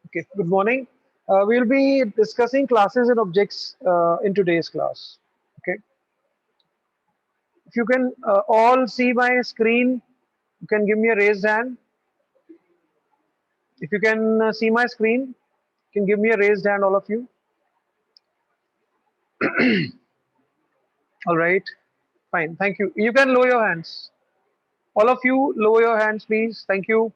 Okay, good morning. We'll be discussing classes and objects in today's class. Okay, if you can all see my screen, you can give me a raised hand. If you can see my screen, you can give me a raised hand, all of you. All right, fine, thank you. You can lower your hands. All of you, lower your hands, please. Thank you.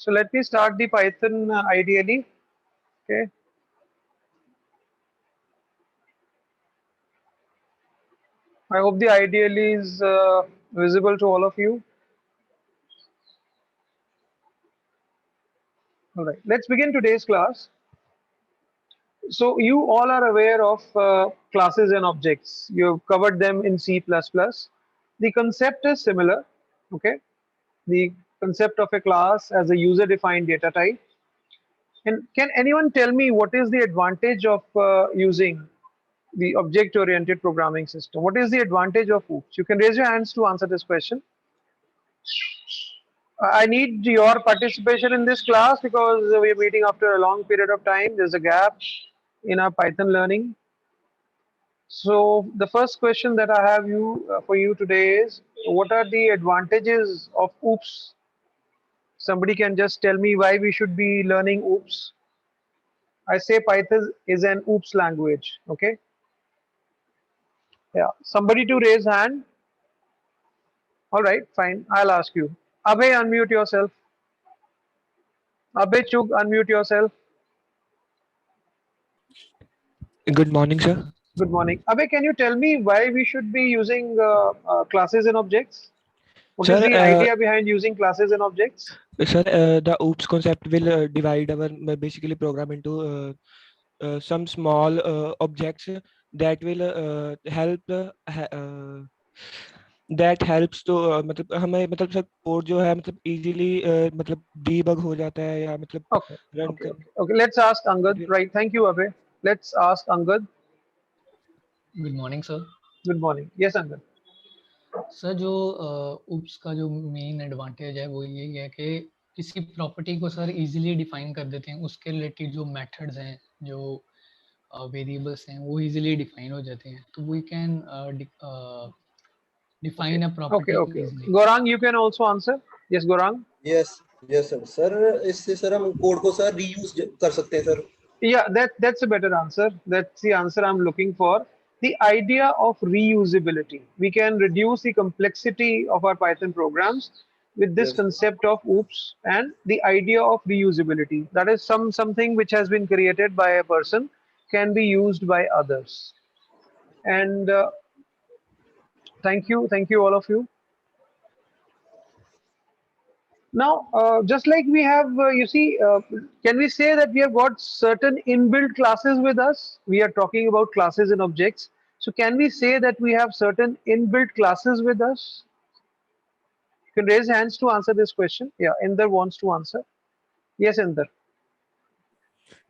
So let me start the Python ideally. Okay, I hope the ideally is visible to all of you. All right, let's begin today's class. So you all are aware of classes and objects. You've covered them in C++. The concept is similar. Okay. The concept of a class as a user-defined data type. And can anyone tell me what is the advantage of using the object-oriented programming system? What is the advantage of OOPS? You can raise your hands to answer this question. I need your participation in this class because we're meeting after a long period of time. There's a gap in our Python learning. So the first question that I have for you today is, what are the advantages of OOPS? Somebody can just tell me why we should be learning OOPS. I say Python is an OOPS language. Okay. Yeah. Somebody to raise hand. All right. Fine. I'll ask you. Abhay, unmute yourself. Abhay Chug, unmute yourself. Good morning, sir. Good morning. Abhay, can you tell me why we should be using classes and objects? What is Sir, the idea behind using classes and objects? the OOPS concept will divide our basically program into some small objects that will help that helps to मतलब हमें मतलब सब code जो है मतलब easily मतलब debug हो जाता है या मतलब Okay, रन okay, कर okay, okay. Let's ask Angad. Right. Thank you, Abhay. Let's ask Angad. Good morning sir. Good morning. Yes, Angad. Sir जो उप्स का जो मेन एडवांटेज है वो यही है कि किसी प्रॉपर्टी को सर इजीली डिफाइन कर देते हैं, उसके रिलेटेड जो मेथड्स हैं, जो वेरिएबल्स हैं वो इजीली डिफाइन हो जाते हैं, तो we can Okay, define a okay, property okay, okay. Easily. Gorang, you can also answer. Yes, Gorang. Yes yes sir sir इससे सर हम कोड को सर रीयूज कर सकते हैं sir. Yeah, that's a better answer. That's the answer I'm looking for. The idea of reusability. We can reduce the complexity of our Python programs with this yes concept of OOPS and the idea of reusability. That is something which has been created by a person can be used by others. And thank you all of you. Now, just like we have, can we say that we have got certain inbuilt classes with us? We are talking about classes and objects. So can we say that we have certain inbuilt classes with us? You can raise hands to answer this question. Yeah, Inder wants to answer. Yes, Inder.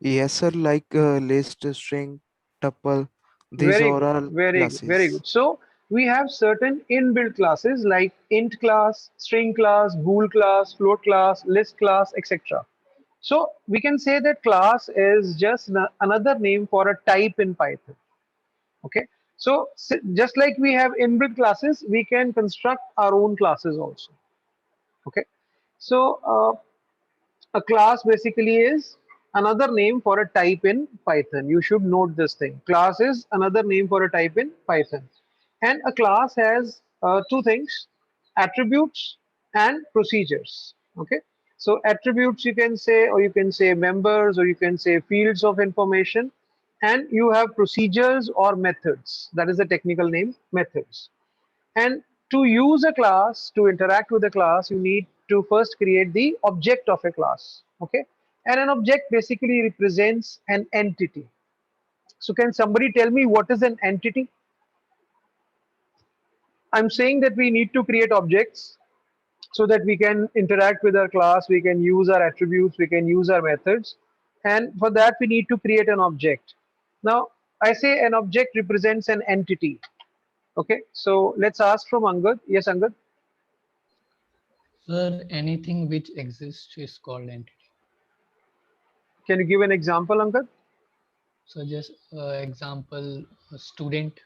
Yes, sir, like list, string, tuple, these Very are good, all very good, very classes. good. So we have certain inbuilt classes like int class, string class, bool class, float class, list class, etc. So we can say that class is just another name for a type in Python. Okay. So just like we have inbuilt classes, we can construct our own classes also. Okay. So a class basically is another name for a type in Python. You should note this thing. Class is another name for a type in Python. And a class has two things, attributes and procedures. Okay. So attributes you can say, or you can say members, or you can say fields of information. And you have procedures or methods. That is the technical name, methods. And to use a class, to interact with a class, you need to first create the object of a class. Okay. And an object basically represents an entity. So can somebody tell me what is an entity? I'm saying that we need to create objects so that we can interact with our class, we can use our attributes, we can use our methods. And for that, we need to create an object. Now, I say an object represents an entity. Okay, so let's ask from Angad. Yes, Angad. Sir, anything which exists is called entity. Can you give an example, Angad? So just example, a student.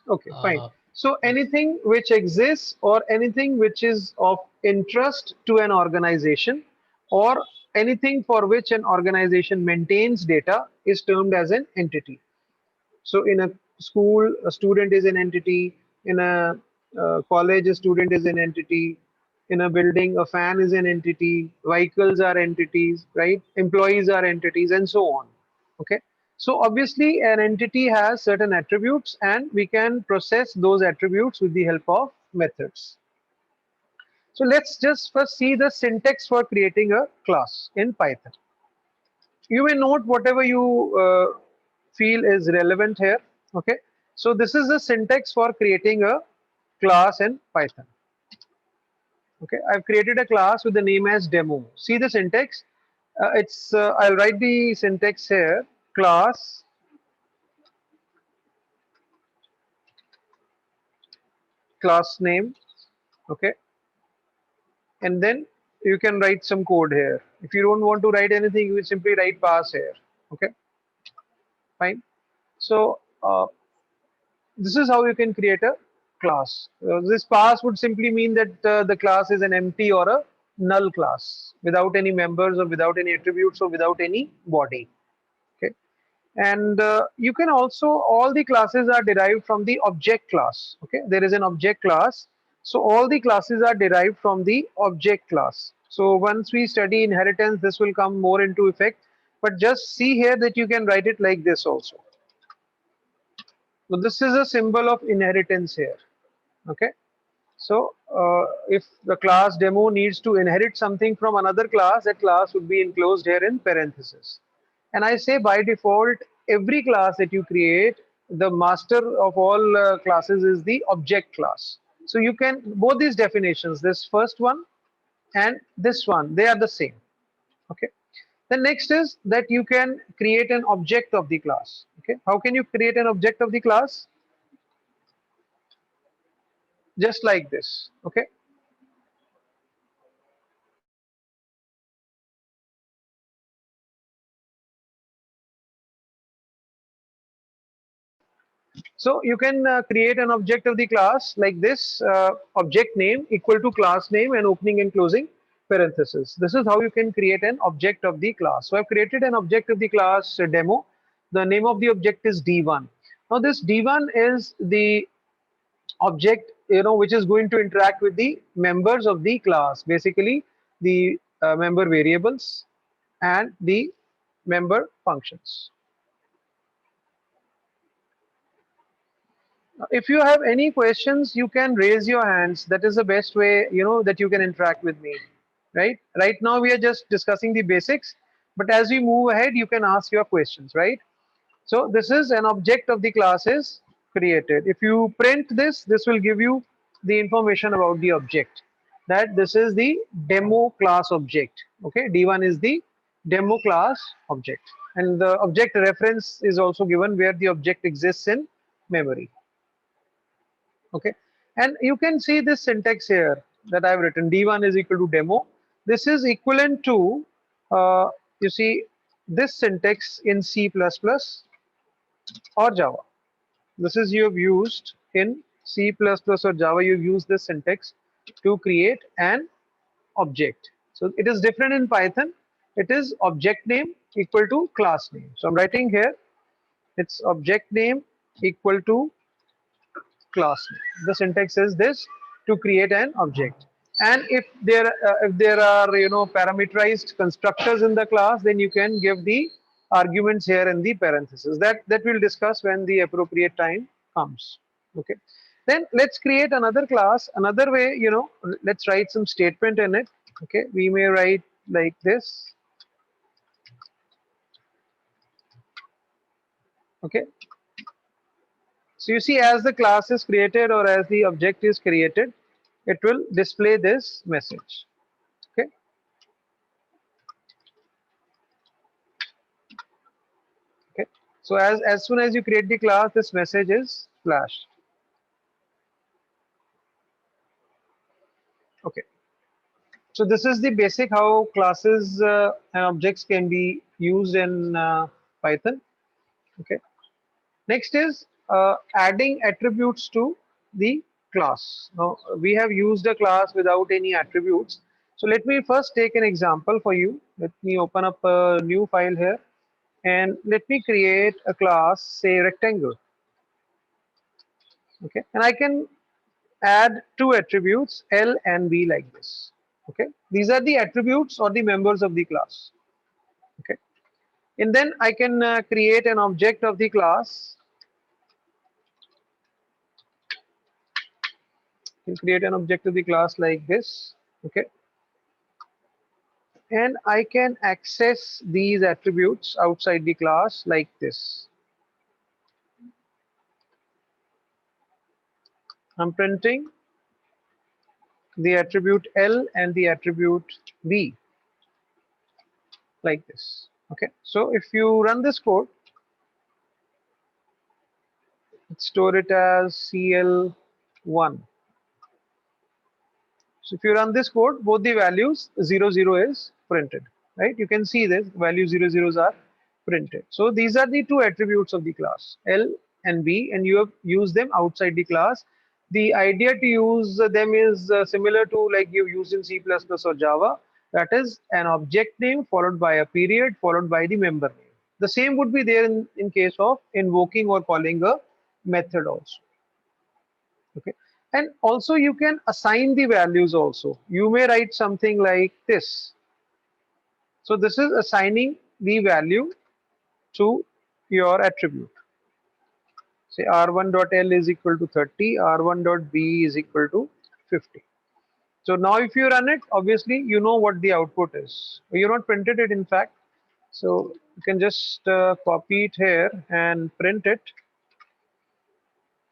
Okay, fine. Uh, So yes. anything which exists or anything which is of interest to an organization or anything for which an organization maintains data is termed as an entity. So in a school, a student is an entity. In a college, a student is an entity. In a building, a fan is an entity. Vehicles are entities, right? Employees are entities, and so on. Okay. So obviously, an entity has certain attributes, and we can process those attributes with the help of methods. So let's just first see the syntax for creating a class in Python. You may note whatever you feel is relevant here. Okay, so this is the syntax for creating a class in Python. Okay, I've created a class with the name as demo. See the syntax. It's I'll write the syntax here. Class name. Okay, and then you can write some code here. If you don't want to write anything, you will simply write pass here. Okay, fine. So this is how you can create a class. This pass would simply mean that the class is an empty or a null class without any members or without any attributes or without any body. Okay, and you can also, all the classes are derived from the object class. Okay, there is an object class, so all the classes are derived from the object class. So once we study inheritance, this will come more into effect, but just see here that you can write it like this also. So this is a symbol of inheritance here. Okay, so if the class demo needs to inherit something from another class, that class would be enclosed here in parentheses. And I say by default, every class that you create, the master of all classes is the object class. So you can, both these definitions, this first one and this one, they are the same. Okay. The next is that you can create an object of the class. Okay. How can you create an object of the class? Just like this. Okay. So you can create an object of the class like this, object name equal to class name and opening and closing parenthesis. This is how you can create an object of the class. So I've created an object of the class demo. The name of the object is D1. Now this D1 is the object, which is going to interact with the members of the class, basically the member variables and the member functions. If you have any questions, you can raise your hands. That is the best way, that you can interact with me, right? Right now, we are just discussing the basics, but as we move ahead, you can ask your questions, right? So this is an object of the class is created. If you print this, this will give you the information about the object, that this is the demo class object. Okay, D1 is the demo class object, and the object reference is also given where the object exists in memory. Okay, and you can see this syntax here that I've written. D1 is equal to demo. This is equivalent to you see this syntax in C++ or Java. This is you have used in C++ or Java. You've used this syntax to create an object. So it is different in Python. It is object name equal to class name. So I'm writing here, it's object name equal to class name. The syntax is this to create an object. And if there are parameterized constructors in the class, then you can give the arguments here in the parentheses. That we'll discuss when the appropriate time comes. Okay. Then let's create another class. Another way, let's write some statement in it. Okay. We may write like this. Okay. So you see, as the class is created or as the object is created, it will display this message. Okay. Okay. So as soon as you create the class, this message is flashed. Okay. So this is the basic how classes and objects can be used in Python. Okay. Next is adding attributes to the class. Now we have used a class without any attributes. So let me first take an example for you. Let me open up a new file here and let me create a class, say rectangle. Okay, and I can add two attributes L and B like this. Okay, these are the attributes or the members of the class. Okay, and then I can create an object of the class. Can create an object of the class like this. Okay, and I can access these attributes outside the class like this. I'm printing the attribute L and the attribute B like this. Okay, so if you run this code, store it as CL1. So if you run this code, both the values 0, 0 is printed, right? You can see this value 0, 0s are printed. So these are the two attributes of the class L and B, and you have used them outside the class. The idea to use them is similar to like you use in C++ or Java. That is an object name followed by a period followed by the member name. The same would be there in case of invoking or calling a method also. Okay, and also you can assign the values also. You may write something like this. So this is assigning the value to your attribute. Say r1.l is equal to 30, r1.b is equal to 50. So now if you run it, obviously you know what the output is. You're not printed it in fact. So you can just copy it here and print it.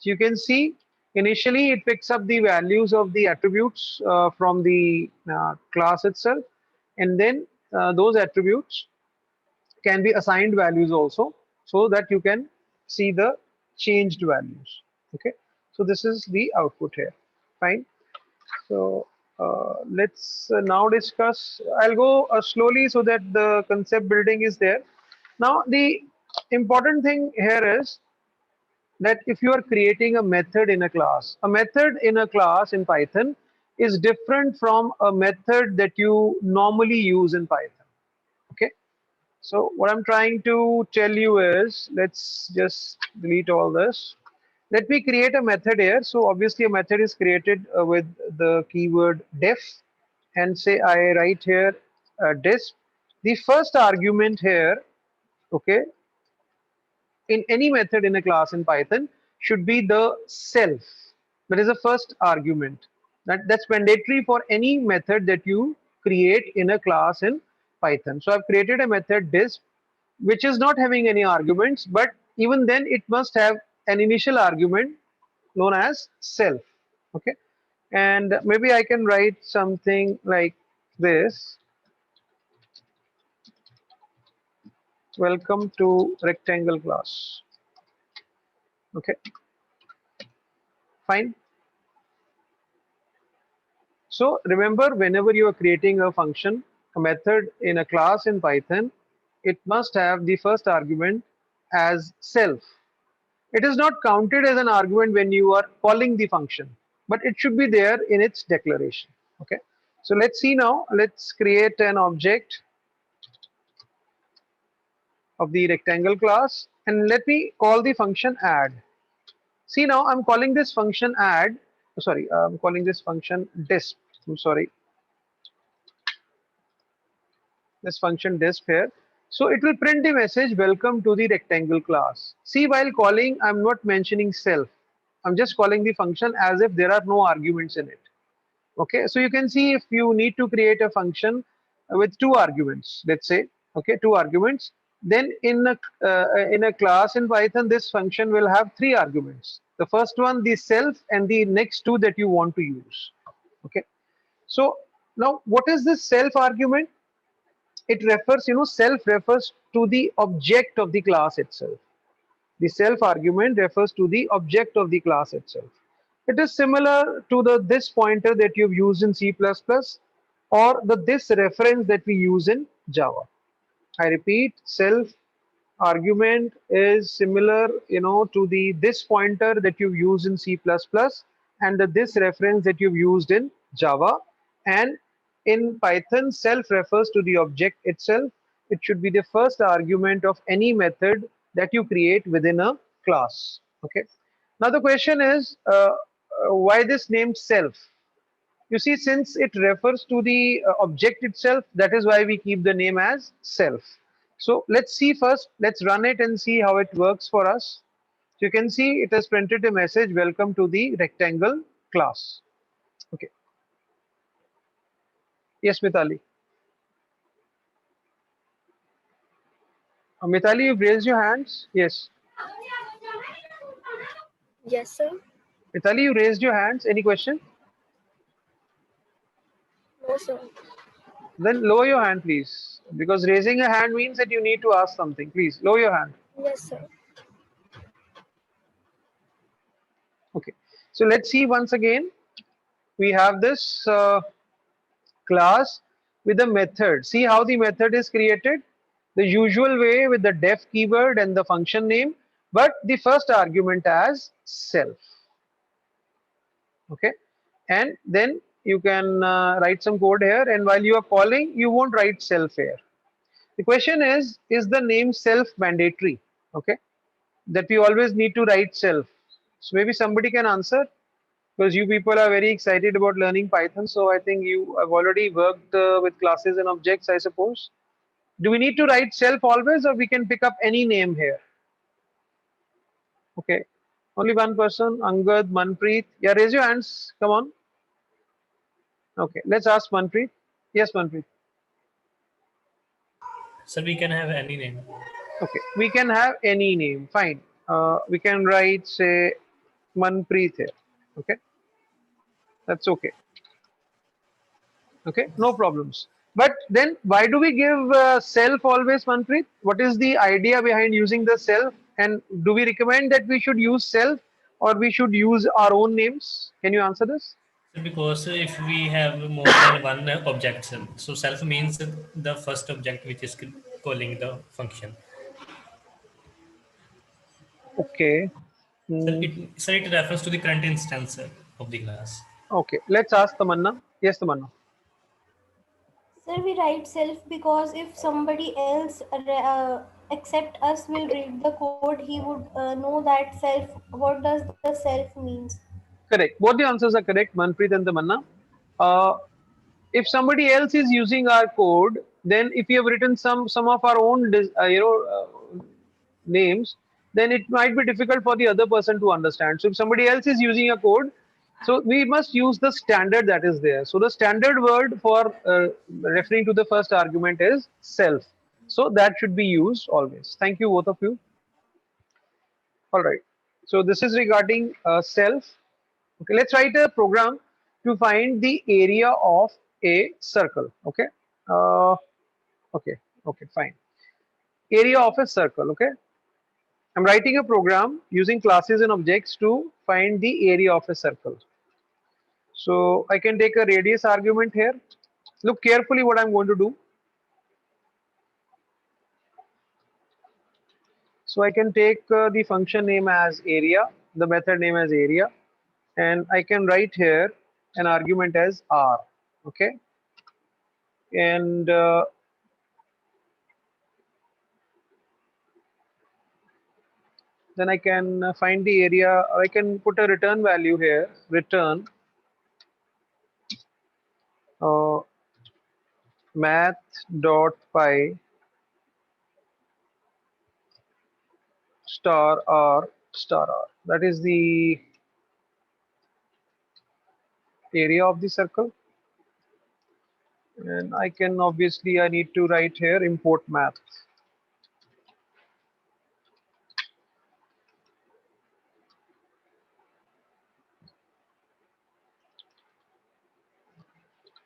So you can see initially it picks up the values of the attributes from the class itself, and then those attributes can be assigned values also, so that you can see the changed values. Okay, so this is the output here. Fine. So let's now discuss. I'll go slowly so that the concept building is there. Now the important thing here is that if you are creating a method in a method in a class in Python is different from a method that you normally use in Python. Okay. So what I'm trying to tell you is, let's just delete all this. Let me create a method here. So obviously a method is created with the keyword def, and say I write here disp. The first argument here, okay, in any method in a class in Python should be the self. That is the first argument. That's mandatory for any method that you create in a class in Python. So I've created a method disp which is not having any arguments, but even then it must have an initial argument known as self. Okay, and maybe I can write something like this. Welcome to rectangle class. Okay, fine. So remember, whenever you are creating a function, a method in a class in Python, it must have the first argument as self. It is not counted as an argument when you are calling the function, but it should be there in its declaration. Okay. So let's see now. Let's create an object of the rectangle class, and let me call the function add. See now, I'm calling this function add. Sorry, I'm calling this function disp. I'm sorry. This function disp here. So it will print the message welcome to the rectangle class. See, while calling, I'm not mentioning self. I'm just calling the function as if there are no arguments in it. Okay, so you can see if you need to create a function with two arguments, let's say, okay, two arguments, then in a class in Python, this function will have three arguments. The first one, the self, and the next two that you want to use. Okay, so now what is this self argument? It refers, self refers to the object of the class itself. The self argument refers to the object of the class itself. It is similar to the this pointer that you've used in C++ or the this reference that we use in Java. I repeat, self argument is similar, to the this pointer that you've used in C++ and the this reference that you've used in Java. And in Python, self refers to the object itself. It should be the first argument of any method that you create within a class. Okay. Now the question is, why this name self? You see, since it refers to the object itself, that is why we keep the name as self. So let's see first, let's run it and see how it works for us. So you can see it has printed a message, welcome to the rectangle class. Okay. Yes, Mithali. Mithali, you've raised your hands? Yes. Yes, sir. Mithali, you raised your hands. Any question? No, sir. Then lower your hand, please. Because raising a hand means that you need to ask something. Please lower your hand. Yes, sir. Okay. So let's see once again. We have this class with a method. See how the method is created? The usual way with the def keyword and the function name, but the first argument as self. Okay. And then you can write some code here, and while you are calling, you won't write self here. The question is the name self mandatory? Okay. That we always need to write self. So maybe somebody can answer, because you people are very excited about learning Python. So I think you have already worked with classes and objects, I suppose. Do we need to write self always, or we can pick up any name here? Okay. Only one person, Angad, Manpreet. Yeah, raise your hands. Come on. Okay, let's ask Manpreet. Yes, Manpreet. So we can have any name. Okay, we can have any name. Fine. We can write, say, Manpreet here. Okay, that's okay. Okay, no problems. But then why do we give self always, Manpreet? What is the idea behind using the self? And do we recommend that we should use self, or we should use our own names? Can you answer this? Because if we have more than one object, so self means the first object which is calling the function. Okay. So it refers to the current instance of the class. Okay, let's ask Tamanna. Yes, Tamanna. Sir, we write self because if somebody else except us will read the code, he would know that self. What does the self means? Correct. Both the answers are correct, Manpreet and Tamanna. If somebody else is using our code, then if we have written some of our own, names, then it might be difficult for the other person to understand. So if somebody else is using a code, so we must use the standard that is there. So the standard word for referring to the first argument is self. So that should be used always. Thank you, both of you. All right. So this is regarding self. Okay, let's write a program to find the area of a circle. Okay. Okay, fine. Area of a circle. Okay. I'm writing a program using classes and objects to find the area of a circle. So I can take a radius argument here. Look carefully what I'm going to do. So I can take the function name as area, the method name as area, and I can write here an argument as r. Okay. And then I can find the area, or I can put a return value here, return math.py star r star r. That is the area of the circle. And I can obviously, I need to write here import math.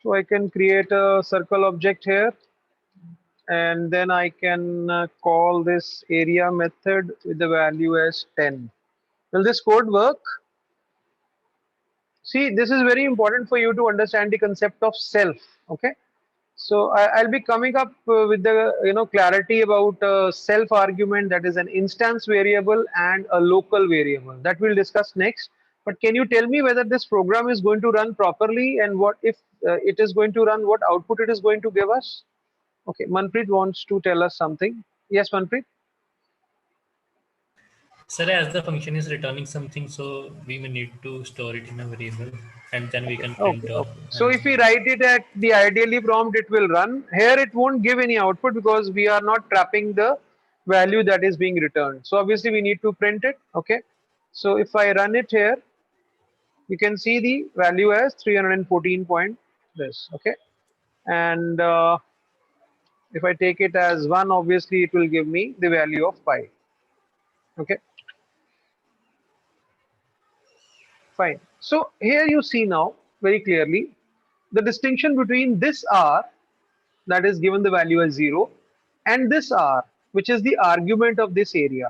So I can create a circle object here, and then I can call this area method with the value as 10. Will this code work? See, this is very important for you to understand the concept of self. Okay. So I'll be coming up with the clarity about self argument, that is an instance variable and a local variable, that we'll discuss next. But can you tell me whether this program is going to run properly, and what if it is going to run, what output it is going to give us? Okay, Manpreet wants to tell us something. Yes, Manpreet. Sir, as the function is returning something, so we may need to store it in a variable, and then we can print Okay, or okay. So if we write it at the ideally prompt, it will run. Here it won't give any output because we are not trapping the value that is being returned. So obviously we need to print it. Okay. So if I run it here, you can see the value as 314 point this. Okay. And if I take it as 1, obviously it will give me the value of pi. Okay. Fine. So here you see now very clearly the distinction between this R, that is given the value as 0, and this R, which is the argument of this area.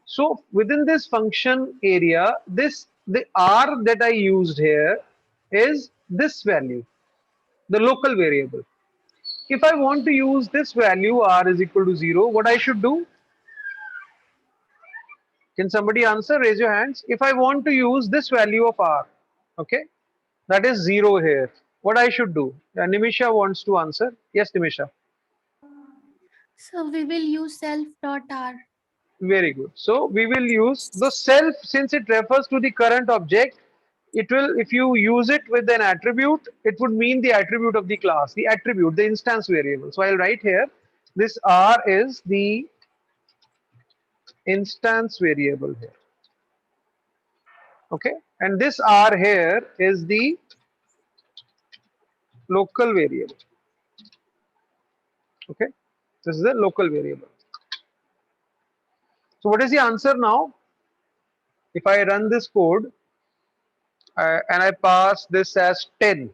So within this function area, the R that I used here is this value, the local variable. If I want to use this value R is equal to 0, what I should do? Can somebody answer? Raise your hands. If I want to use this value of R, okay, that is 0 here, what I should do? Nimisha wants to answer. Yes, Nimisha. So we will use self.r. Very good. So we will use the self, since it refers to the current object. It will, if you use it with an attribute, it would mean the attribute of the class, the attribute, the instance variable. So I'll write here, this R is the instance variable here. Okay. And this R here is the local variable. Okay. This is the local variable. So what is the answer now? If I run this code and I pass this as 10,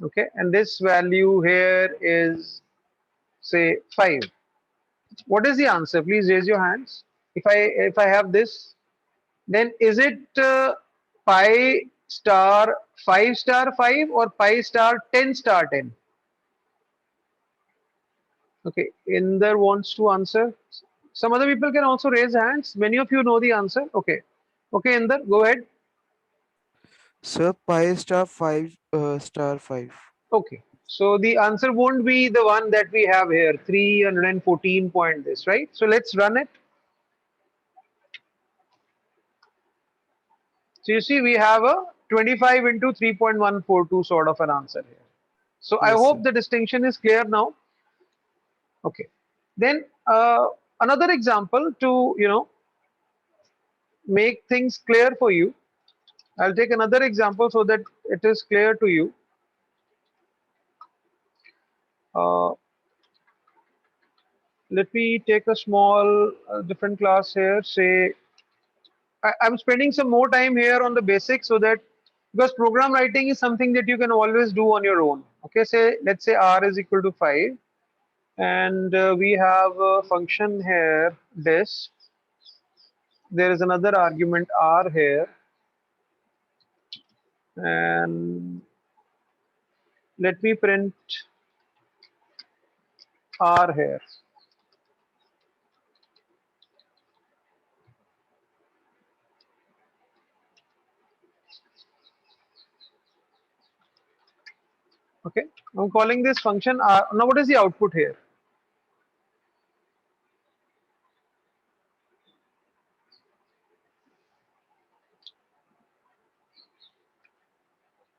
okay, and this value here is say 5, what is the answer? Please raise your hands. If I have this, then is it pi star 5 star 5 or pi star 10 star 10? Okay, Inder wants to answer. Some other people can also raise hands. Many of you know the answer. Okay, okay, Inder, go ahead. Sir, pi star 5 star 5. Okay, so the answer won't be the one that we have here, 314 point this, right? So let's run it. So you see we have a 25 into 3.142 sort of an answer here. So I Yes, hope sir. the distinction is clear now. Okay, then another example to make things clear for you. I'll take another example so that it is clear to you. Let me take a small different class here. Say I'm spending some more time here on the basics, so that because program writing is something that you can always do on your own. Okay, say let's say R is equal to 5, and we have a function here this. There is another argument R here, and let me print R here. Okay, I'm calling this function R. Now what is the output here?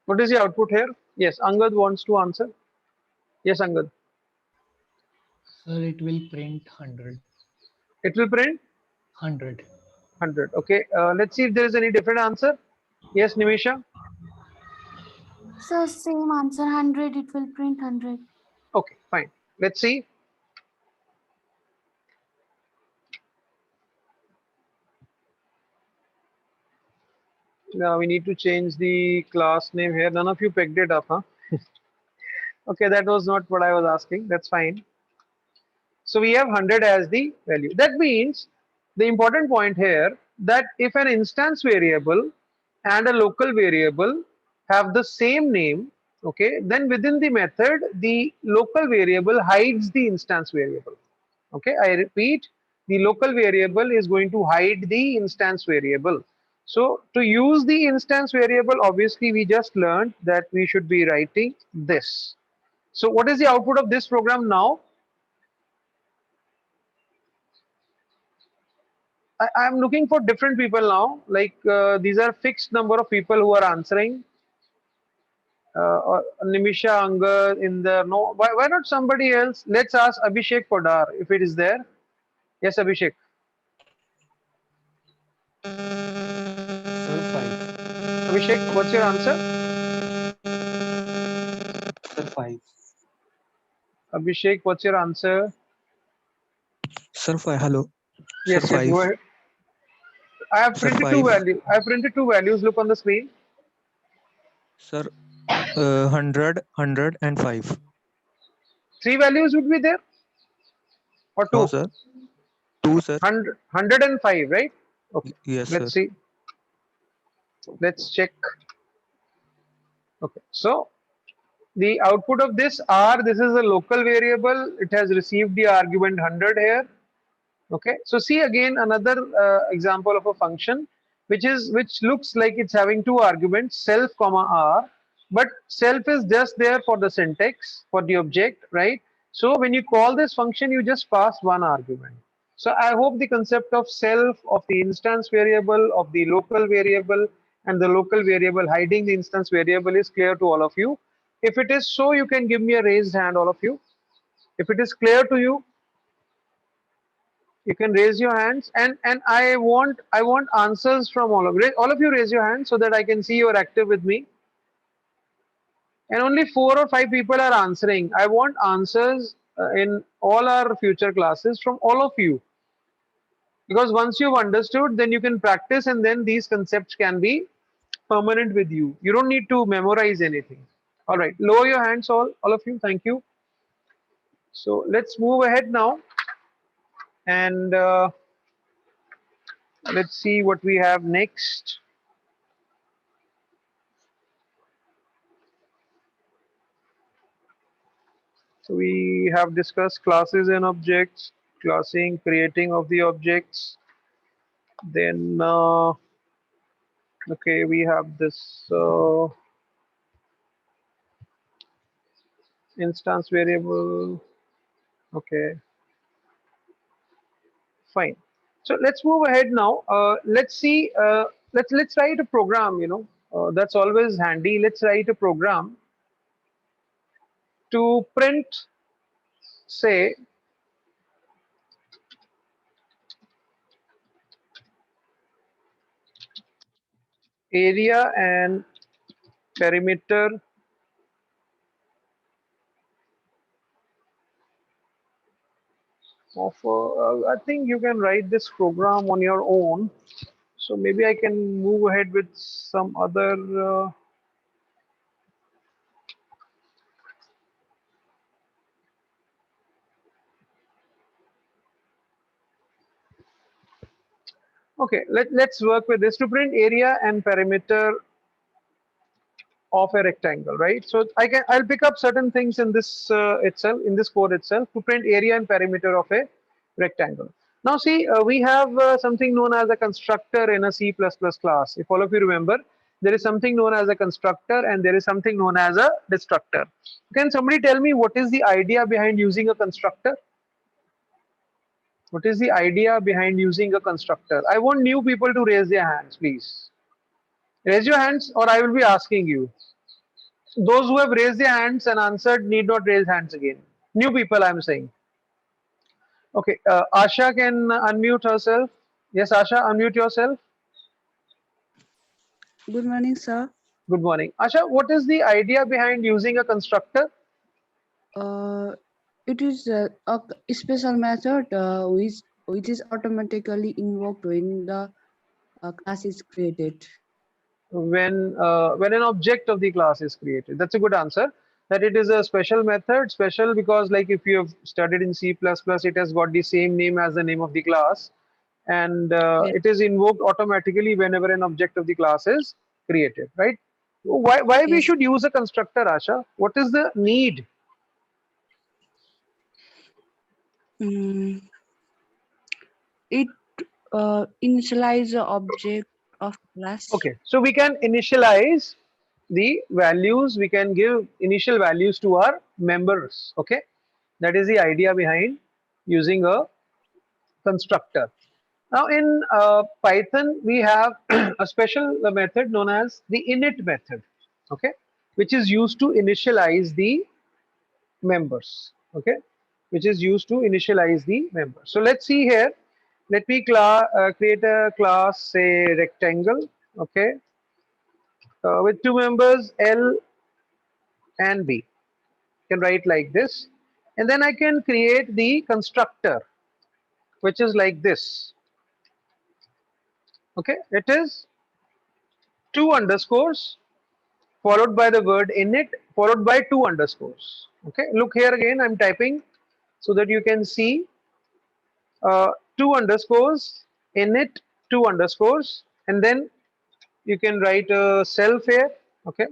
What is the output here? Yes, Angad wants to answer. Yes, Angad. Sir, it will print 100. It will print 100. 100. Okay, let's see if there is any different answer. Yes, Nimisha. So same answer, 100, it will print 100. Okay, fine. Let's see. Now we need to change the class name here. None of you picked it up, huh? Okay, that was not what I was asking. That's fine. So we have 100 as the value. That means the important point here, that if an instance variable and a local variable have the same name, okay, then within the method, the local variable hides the instance variable. Okay, I repeat, the local variable is going to hide the instance variable. So to use the instance variable, obviously we just learned that we should be writing this. So what is the output of this program now? I'm looking for different people now. Like these are fixed number of people who are answering. Nimisha, Angad in there. No, why not somebody else? Let's ask Abhishek Podar if it is there. Yes, Abhishek. Sir, 5. Abhishek, what's your answer? Sir, 5. Abhishek, what's your answer? Sir, 5. Hello. Yes, Sir, yes, go 5. ahead. I have Sir, printed two 5. values. I have printed two values. Look on the screen. Sir, 100, 100 and 5. Three values would be there or No, two? sir. 2, sir. 105, right? Okay. Yes, sir. Let's see. Let's check. Okay. So the output of this R, this is a local variable. It has received the argument 100 here. Okay. So see again another example of a function which looks like it's having two arguments, self comma R, but self is just there for the syntax for the object, right? So when you call this function, you just pass one argument. So I hope the concept of self, of the instance variable, of the local variable, and the local variable hiding the instance variable is clear to all of you. If it is so, you can give me a raised hand, all of you. If it is clear to you, you can raise your hands, and I want answers from all of you. All of you raise your hands so that I can see you're active with me. And only 4 or 5 people are answering. I want answers in all our future classes from all of you. Because once you've understood, then you can practice, and then these concepts can be permanent with you. You don't need to memorize anything. All right, lower your hands, all of you. Thank you. So let's move ahead now, and let's see what we have next. So we have discussed classes and objects, classing, creating of the objects. Then, okay, we have this instance variable. Okay, fine. So let's move ahead now. Let's see. Let's write a program. That's always handy. Let's write a program to print, say, area and perimeter of. I think you can write this program on your own. So maybe I can move ahead with some other. Okay, let's work with this to print area and perimeter of a rectangle, right? So I'll pick up certain things in this in this code itself to print area and perimeter of a rectangle. Now see, we have something known as a constructor in a C++ class. If all of you remember, there is something known as a constructor and there is something known as a destructor. Can somebody tell me what is the idea behind using a constructor? What is the idea behind using a constructor? I want new people to raise their hands, please. Raise your hands or I will be asking you. Those who have raised their hands and answered need not raise hands again. New people, I'm saying. Okay, Asha can unmute herself. Yes, Asha, unmute yourself. Good morning, sir. Good morning. Asha, what is the idea behind using a constructor? It is a special method which is automatically invoked when the class is created. When an object of the class is created. That's a good answer. That it is a special method, special because like if you have studied in C++, it has got the same name as the name of the class, and Yes. it is invoked automatically whenever an object of the class is created, right? Why we Yes. should use a constructor, Asha? What is the need? Mm, it initialize the object of class. Okay, so we can initialize the values, we can give initial values to our members. Okay, that is the idea behind using a constructor. Now in Python, we have a special method known as the init method, okay, which is used to initialize the members, okay, which is used to initialize the members. So let's see here. Let me create a class, say rectangle, okay, with two members L and B. Can write like this, and then I can create the constructor, which is like this. Okay, it is two underscores followed by the word init followed by two underscores. Okay, look here again. I'm typing so that you can see two underscores init, two underscores, and then you can write a self here. Okay,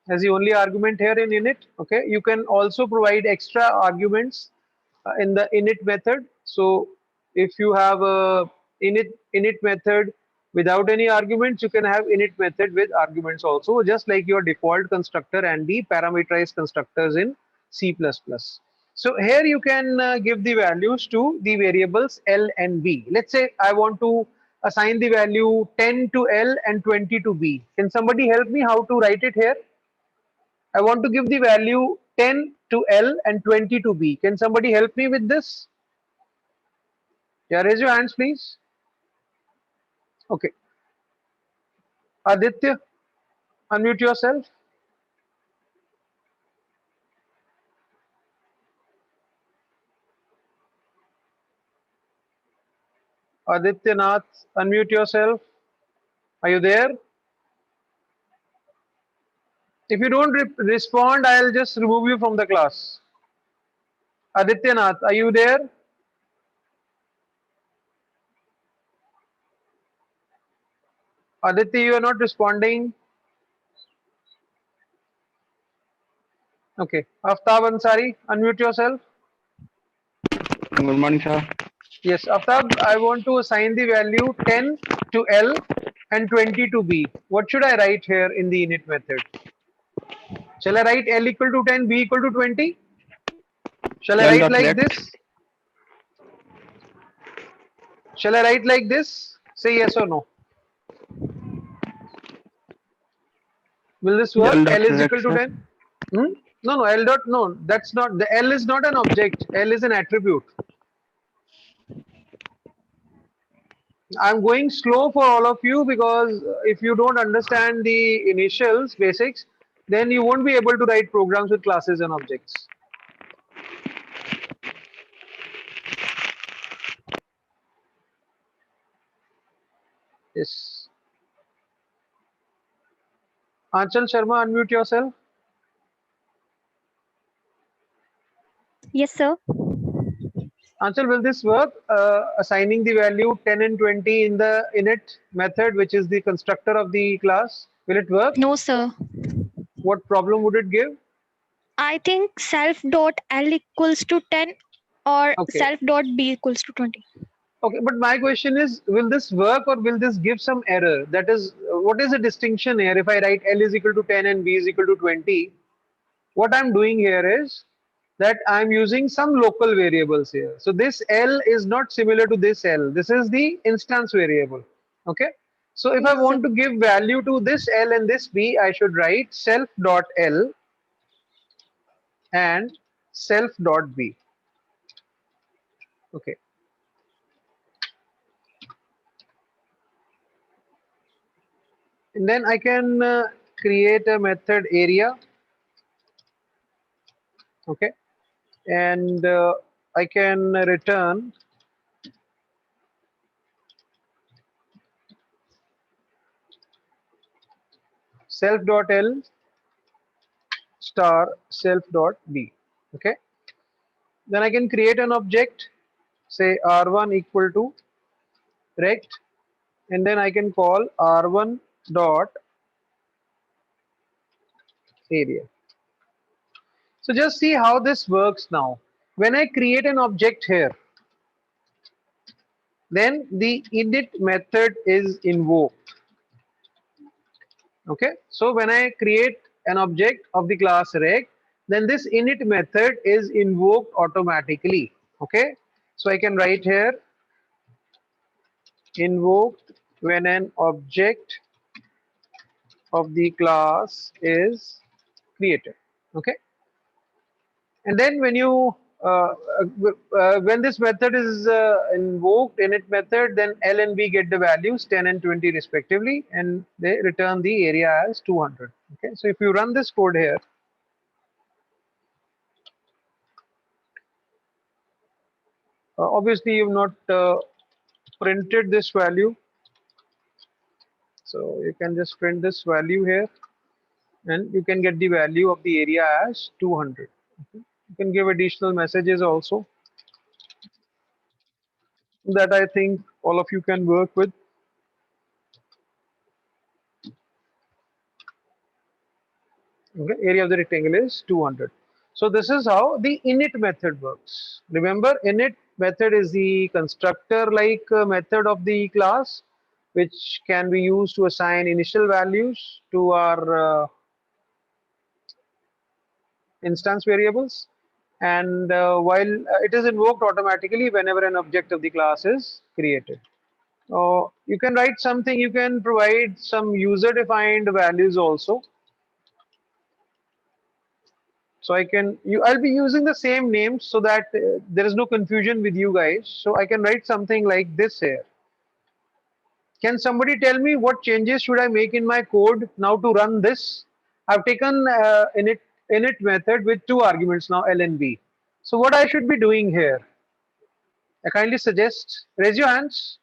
as the only argument here in init. Okay, you can also provide extra arguments in the init method. So if you have a init method without any arguments, you can have init method with arguments also, just like your default constructor and the parameterized constructors in C++. So here you can give the values to the variables L and B. Let's say I want to assign the value 10 to L and 20 to B. Can somebody help me how to write it here? I want to give the value 10 to L and 20 to B. Can somebody help me with this? Yeah, raise your hands, please. Okay. Aditya, unmute yourself. Aditya Nath, unmute yourself. Are you there? If you don't respond, I'll just remove you from the class. Aditya Nath, are you there? Aditya, you are not responding. Okay. Aftab Ansari, unmute yourself. Good morning, sir. Yes, Aftab, I want to assign the value 10 to L and 20 to B. What should I write here in the init method? Shall I write L equal to 10, B equal to 20? Shall I L write dot like let. this? Shall I write like this? Say yes or no. Will this work? L dot L is let, equal to sir. 10? No, L dot, no, that's not, the L is not an object. L is an attribute. I'm going slow for all of you because if you don't understand the initials, basics, then you won't be able to write programs with classes and objects. Yes. Aanchal Sharma, unmute yourself. Yes, sir. Aanchal, will this work? Assigning the value 10 and 20 in the init method, which is the constructor of the class. Will it work? No, sir. What problem would it give? I think self dot L equals to 10 or Okay. self dot B equals to 20. Okay, but my question is, will this work or will this give some error? That is, what is the distinction here? If I write L is equal to 10 and B is equal to 20, what I'm doing here is that I'm using some local variables here. So this L is not similar to this L. This is the instance variable. Okay. So if I Yes, want sir. to give value to this L and this B, I should write self dot L and self dot B. Okay. And then I can create a method area. Okay. And I can return self dot L star self dot B. Okay. Then I can create an object, say R1 equal to rect, and then I can call R1 dot area. So just see how this works now. When I create an object here, then the init method is invoked. Okay, so when I create an object of the class rect, then this init method is invoked automatically. Okay, so I can write here invoked when an object of the class is created. Okay, and then when you when this method is invoked init method, then L and B get the values 10 and 20 respectively, and they return the area as 200. Okay, so if you run this code here, obviously you've not printed this value, so you can just print this value here, and you can get the value of the area as 200. Okay. You can give additional messages also that I think all of you can work with. Okay, area of the rectangle is 200. So this is how the init method works. Remember, init method is the constructor like method of the class, which can be used to assign initial values to our instance variables, and while it is invoked automatically whenever an object of the class is created. You can write something, you can provide some user defined values also. So I'll be using the same names so that there is no confusion with you guys. So I can write something like this here. Can somebody tell me what changes should I make in my code now to run this? I've taken init method with two arguments now, L and B. So what I should be doing here? I kindly suggest, raise your hands.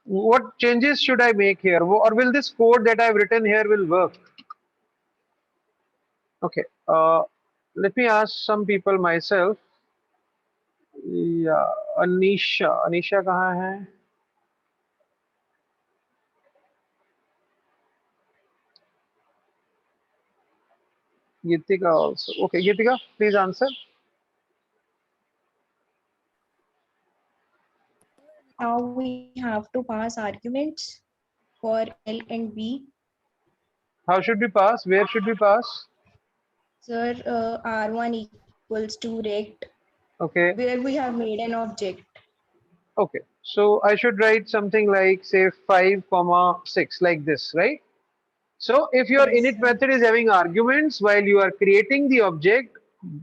What changes should I make here? Or will this code that I've written here will work? Okay, let me ask some people myself. Yeah, Anisha कहाँ है? Gitika also. Okay, Gitika, please answer. Now we have to pass arguments for L and B. How should we pass? Where should we pass? Sir, R1 equals to rect. Okay. Where we have made an object. Okay, so I should write something like say 5,6 like this, right? So if your init method is having arguments while you are creating the object,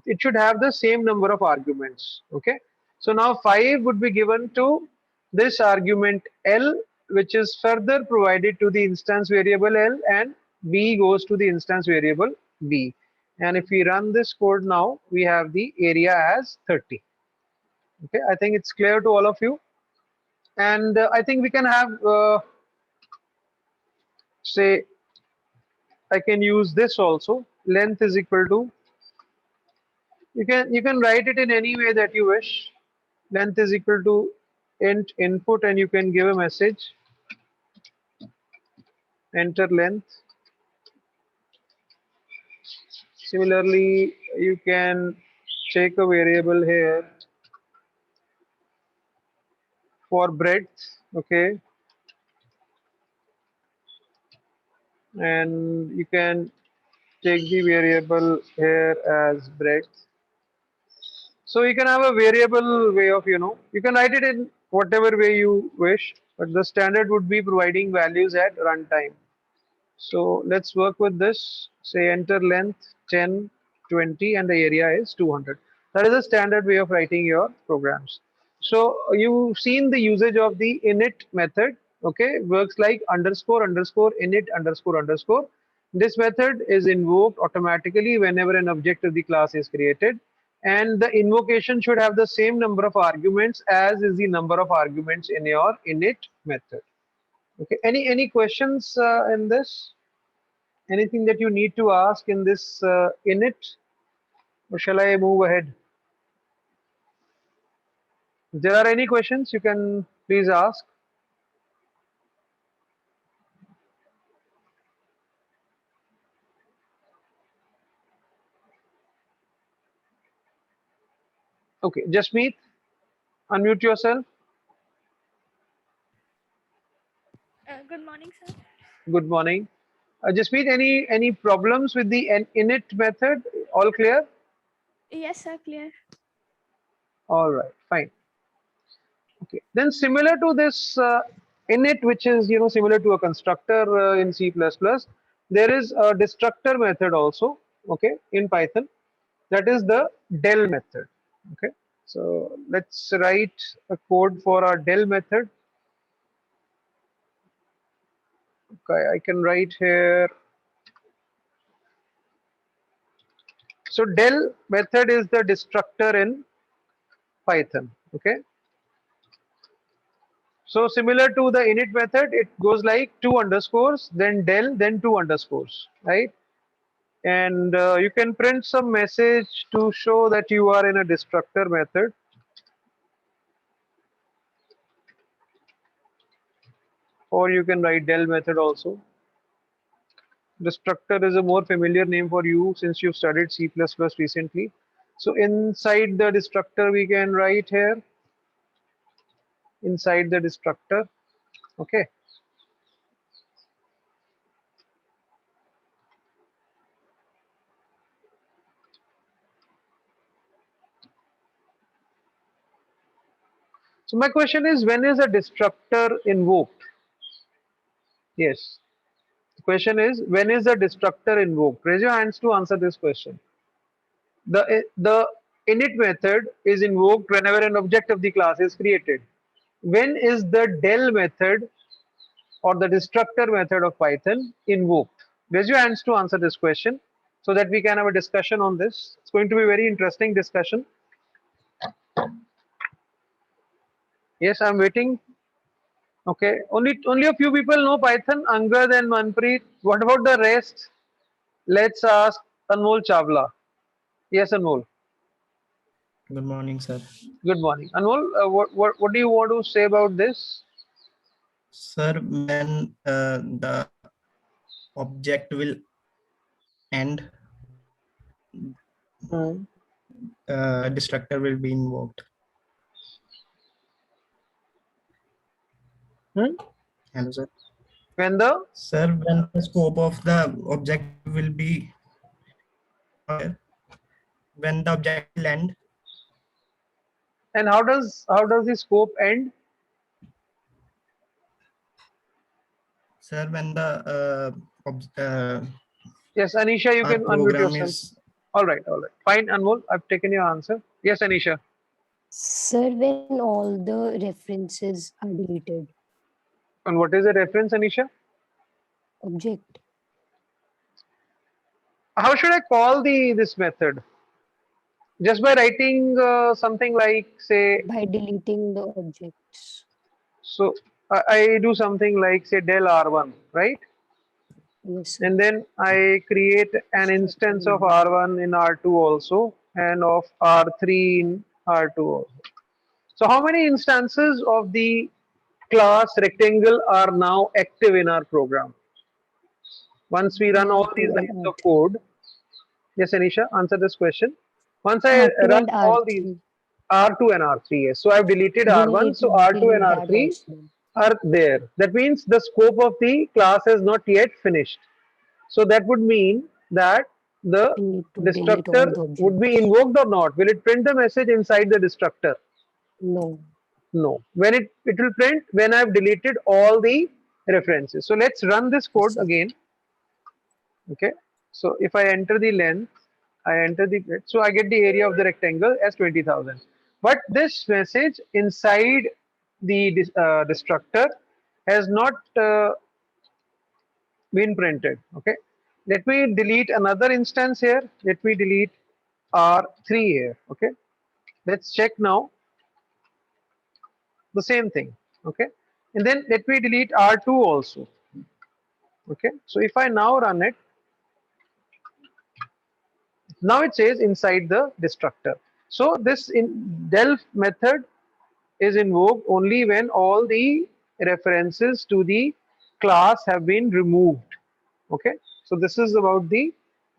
it should have the same number of arguments. Okay, so now 5 would be given to this argument L, which is further provided to the instance variable L, and B goes to the instance variable B. And if we run this code now, we have the area as 30. Okay, I think it's clear to all of you. And I think we can have say I can use this also. Length is equal to, you can write it in any way that you wish. Length is equal to int input, and you can give a message, enter length. Similarly, you can take a variable here for breadth. Okay, and you can take the variable here as breadth. So you can have a variable way of, you can write it in whatever way you wish, but the standard would be providing values at runtime. So let's work with this. Say enter length 10, 20, and the area is 200. That is a standard way of writing your programs. So you've seen the usage of the init method. Okay, works like underscore underscore init underscore underscore. This method is invoked automatically whenever an object of the class is created, and the invocation should have the same number of arguments as is the number of arguments in your init method. Okay, any questions in this? Anything that you need to ask in this init, or shall I move ahead? If there are any questions, you can please ask. Okay, Jasmeet, unmute yourself. Good morning, sir. Good morning. Jasmeet, any problems with the init method? All clear? Yes, sir, clear. All right, fine. Okay, then similar to this init, which is similar to a constructor in C++, there is a destructor method also. Okay, in Python, that is the del method. Okay, so let's write a code for our del method. Okay, I can write here. So del method is the destructor in Python. Okay. So similar to the init method, it goes like 2 underscores, then del, then 2 underscores, right? And you can print some message to show that you are in a destructor method. Or you can write del method also. Destructor is a more familiar name for you since you've studied C++ recently. So inside the destructor, we can write here, inside the destructor, okay. So my question is, when is a destructor invoked? Yes. The question is, when is a destructor invoked? Raise your hands to answer this question. The init method is invoked whenever an object of the class is created. When is the del method or the destructor method of Python invoked? Raise your hands to answer this question so that we can have a discussion on this. It's going to be a very interesting discussion. Yes, I'm waiting. Okay, only a few people know Python, Angad and Manpreet. What about the rest? Let's ask Anmol Chawla. Yes, Anmol. Good morning, sir. Good morning. Anmol, what do you want to say about this? Sir, when the object will end, destructor will be invoked. Hello, sir. When the? Sir, when the scope of the object will be, when the object will end. And how does the scope end? Sir, when the yes, Anisha, you can unmute yourself. Is... All right. Fine, Anmol, I've taken your answer. Yes, Anisha. Sir, when all the references are deleted. And what is a reference, Anisha? Object. How should I call this method? Just by writing something like, say, by deleting the objects. So I do something like, say, del R1, right? Yes, and then I create an instance of R1 in R2 also and of R3 in R2 also. So how many instances of the class rectangle are now active in our program? Once we run all these lines of code. Yes, Anisha, answer this question. Once I run all these R2 and R3, yes. So I've deleted R1, so R2 and R3 are there. That means the scope of the class is not yet finished. So that would mean that the destructor would be invoked or not. Will it print the message inside the destructor? No. No. When it will print when I've deleted all the references. So let's run this code again. Okay. So if I enter the length, I enter the grid. So I get the area of the rectangle as 20,000. But this message inside the destructor has not been printed. Okay. Let me delete another instance here. Let me delete R3 here. Okay. Let's check now. The same thing. Okay. And then let me delete R2 also. Okay. So if I now run it, now it says inside the destructor. So this del method is invoked only when all the references to the class have been removed. Okay. So this is about the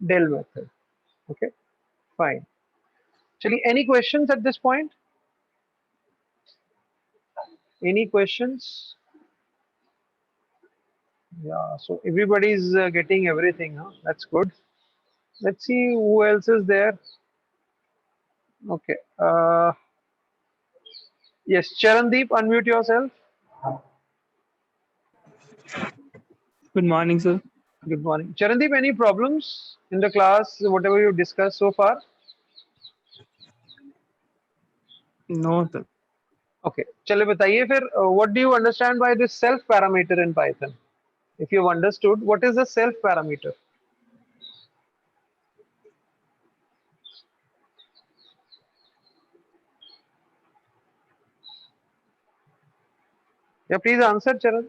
del method. Okay. Fine. चलिए, any questions at this point? Any questions? Yeah, so everybody's getting everything, huh? That's good. Let's see who else is there. Okay. Yes, Charandeep, unmute yourself. Good morning, sir. Good morning. Charandeep, any problems in the class, whatever you discussed so far? No, sir. Okay. चलिए बताइए फिर, what do you understand by this self parameter in Python? If you've understood, what is the self parameter? Yeah, please answer, Charan.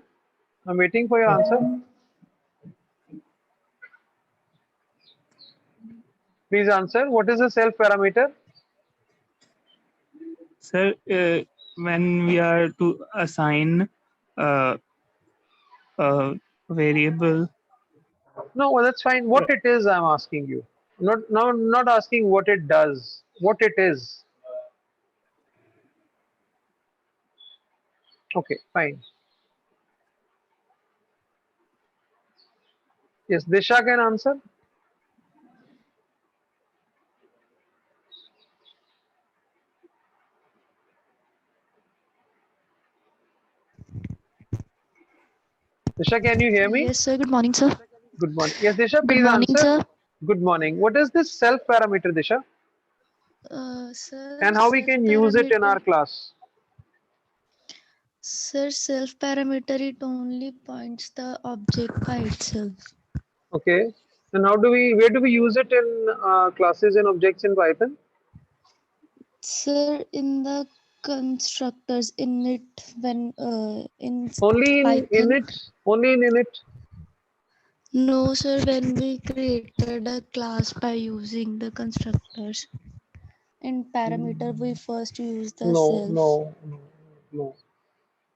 I'm waiting for your answer. Please answer. What is the self parameter? Sir, when we are to assign a variable. No, well, that's fine. What it is, I'm asking you. Not asking what it does. What it is. Okay, fine. Yes, Disha can answer. Disha, can you hear me? Yes, sir. Good morning, sir. Good morning. Yes, Disha, Good please morning, answer. sir. Good morning. What is this self parameter, Disha? Sir, And how we can use it in our class? Sir, self parameter, it only points the object by itself. Okay. And where do we use it in classes and objects in Python? Sir, in the constructors init when in Only in Python. init? Only in init? No, sir. When we created a class by using the constructors. In parameter, we first use the self. No.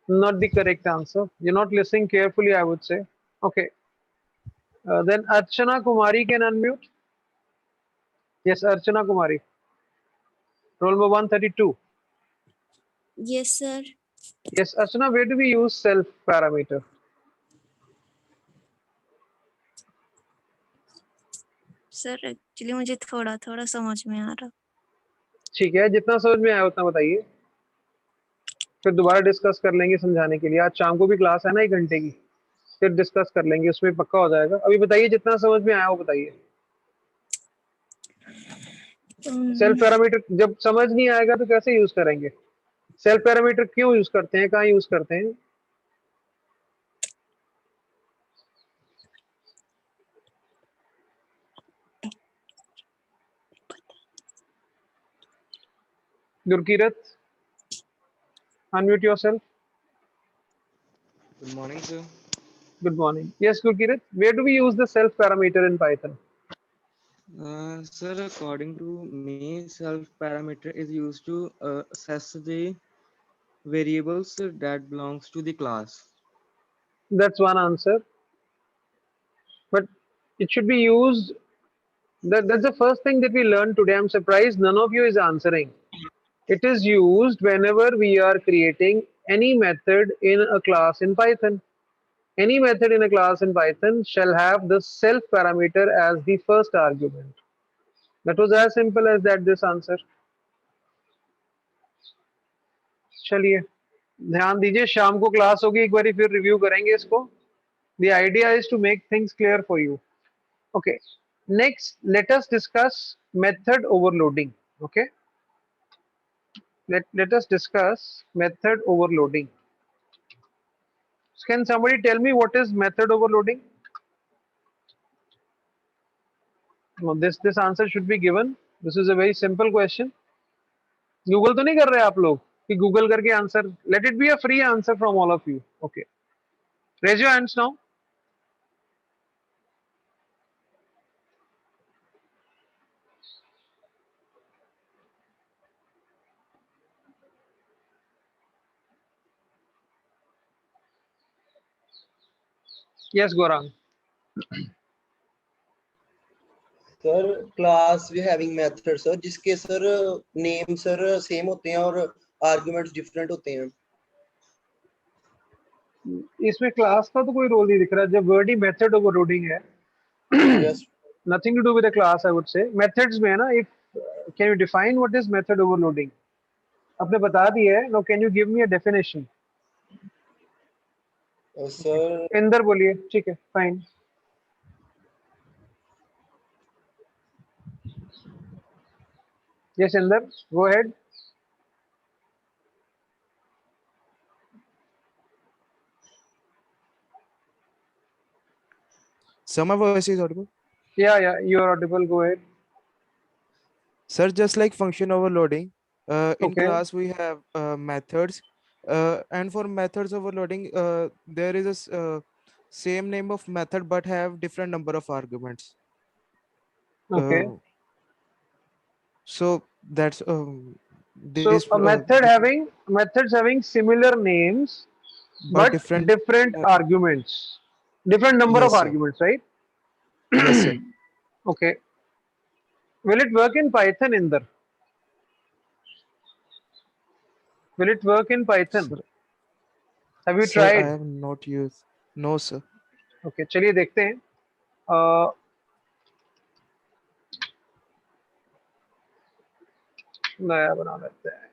Not the correct answer. You're not listening carefully, I would say. Okay. Then Archana Kumari can unmute. Yes, Archana Kumari. Roll number 132. Yes, sir. Yes, Archana, where do we use self parameter? Sir actually मुझे थोड़ा थोड़ा समझ में आ रहा। ठीक है, जितना समझ में आया उतना बताइए, फिर दोबारा डिस्कस कर लेंगे समझाने के लिए। आज शाम को भी क्लास है ना 1 घंटे की, फिर डिस्कस कर लेंगे, उसमें पक्का हो जाएगा। अभी बताइए जितना समझ में आया वो बताइए। सेल्फ पैरामीटर जब समझ नहीं आएगा तो कैसे यूज करेंगे? सेल्फ पैरामीटर क्यों यूज करते हैं, कहाँ यूज करते हैं? Gurkirat, unmute yourself. Good morning, sir. Good morning. Yes, Gurkirat, where do we use the self parameter in Python? Sir, according to me, self parameter is used to assess the variables that belongs to the class. That's one answer. But it should be used. That's the first thing that we learned today. I'm surprised none of you is answering. It is used whenever we are creating any method in a class in Python. Any method in a class in Python shall have the self parameter as the first argument. That was as simple as that, this answer. चलिए ध्यान दीजिए, शाम को class होगी, एक बार फिर review करेंगे इसको. The idea is to make things clear for you. Okay. Next, let us discuss method overloading. Okay. Let us discuss method overloading. Can somebody tell me what is method overloading? No, this answer should be given. This is a very simple question. Google तो नहीं कर रहे आप लोग कि Google करके answer. Let it be a free answer from all of you. Okay. Raise your hands now. Yes, Gaurang. Sir class we having method sir जिसके sir name sir same होते हैं और आर्गुमेंट्स डिफरेंट होते हैं। इसमें class का तो कोई रोल नहीं दिख रहा, जब वर्ड ही मेथड ओवरलोडिंग है, Yes. nothing to do with the class I would say. Methods में है ना, if can you define what is method overloading? आपने बता दिया है, now can you give me a definition? Sir Inder बोलिए, ठीक है, fine. Yes, Inder, go ahead. So my voice is audible. Yeah, you are audible. Go ahead. Sir, just like function overloading, in Okay. class we have methods, and for methods overloading, there is a same name of method but have different number of arguments. Okay. So that's So this a method methods having similar names but different arguments, different number of Yes, sir. arguments, right? Yes, sir. Okay. Will it work in Python, Inder? Will it work in Python? Have you Sir, tried? I have not used. No, sir. Okay, चलिए देखते हैं। नया बना लेते हैं।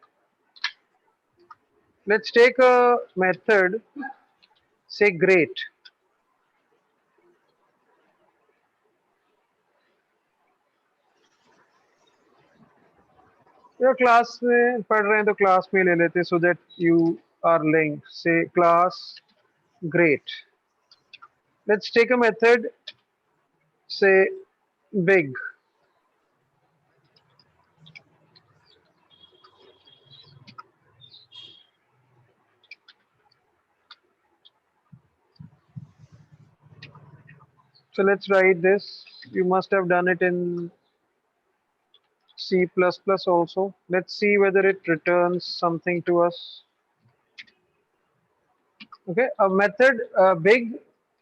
Let's take a method, say great. या class में पढ़ रहे हैं तो क्लास में ले लेते, so that you are linked. Say class great. Let's take a method, say big. So let's write this. You must have done it in C++ also. Let's see whether it returns something to us. Okay, a method big,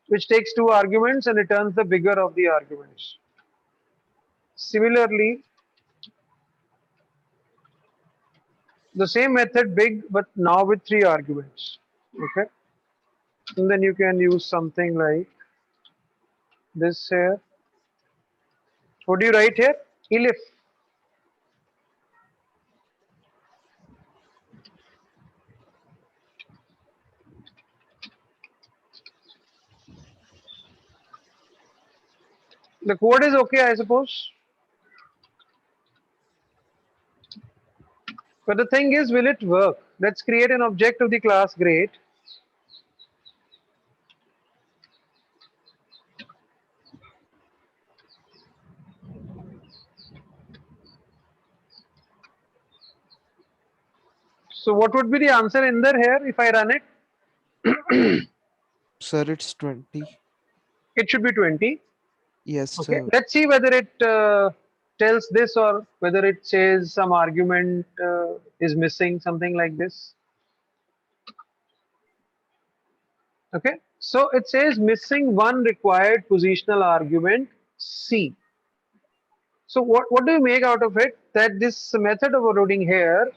which takes two arguments and returns the bigger of the arguments. Similarly, the same method big, but now with three arguments. Okay, and then you can use something like this here. What do you write here? Elif. The code is okay, I suppose. But the thing is, will it work? Let's create an object of the class great. So what would be the answer in there here if I run it? Sir, it's 20. It should be 20. Yes, Okay, sir. let's see whether it tells this or whether it says some argument is missing, something like this. Okay, so it says missing one required positional argument C. So what do you make out of it? That this method overloading here